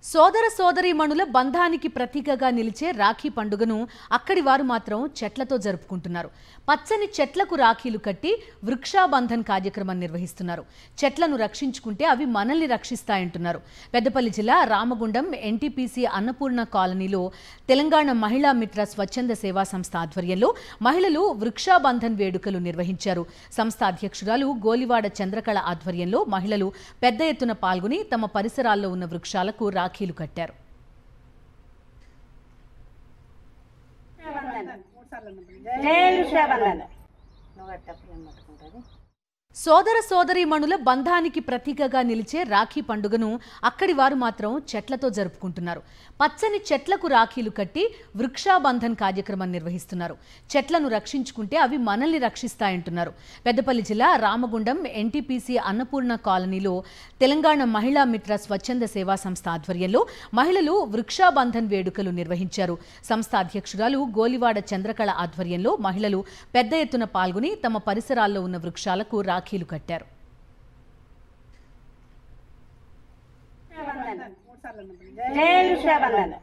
సోదర సోదరీమణుల బంధానికి ప్రతీకగా నిలిచే రాఖీ పండుగను అక్కడి వారు మాత్రం చెట్లతో జరుపుకుంటున్నారు. పచ్చని చెట్లకు రాఖీలు కట్టి వృక్షాబంధన్ కార్యక్రమం నిర్వహిస్తున్నారు. చెట్లను రక్షించుకుంటే అవి మనల్ని రక్షిస్తాయంటున్నారు. పెద్దపల్లి జిల్లా రామగుండం ఎన్టీపీసీ అన్నపూర్ణ కాలనీలో తెలంగాణ మహిళా మిత్ర స్వచ్ఛంద సేవా సంస్థ ఆధ్వర్యంలో మహిళలు వృక్షాబంధన్ వేడుకలు నిర్వహించారు. సంస్థ అధ్యక్షురాలు గోలివాడ చంద్రకళ ఆధ్వర్యంలో మహిళలు పెద్ద ఎత్తున పాల్గొని తమ పరిసరాల్లో ఉన్న వృక్షాలకు రాఖీలు కట్టారు. సోదర సోదరీమణుల బంధానికి ప్రతీకగా నిలిచే రాఖీ పండుగను అక్కడి వారు మాత్రం చెట్లతో జరుపుకుంటున్నారు. పచ్చని చెట్లకు రాఖీలు కట్టి వృక్షాబంధన్ కార్యక్రమం నిర్వహిస్తున్నారు. చెట్లను రక్షించుకుంటే అవి మనల్ని రక్షిస్తాయంటున్నారు. పెద్దపల్లి జిల్లా రామగుండం ఎన్టీపీసీ అన్నపూర్ణ కాలనీలో తెలంగాణ మహిళా మిత్ర స్వచ్ఛంద సేవా సంస్థ ఆధ్వర్యంలో మహిళలు వృక్షాబంధన్ వేడుకలు నిర్వహించారు. సంస్థ అధ్యక్షురాలు గోలివాడ చంద్రకళ ఆధ్వర్యంలో మహిళలు పెద్ద ఎత్తున పాల్గొని తమ పరిసరాల్లో ఉన్న వృక్షాలకు రాఖీలు కట్టారు. జై వృక్షాబంధన్.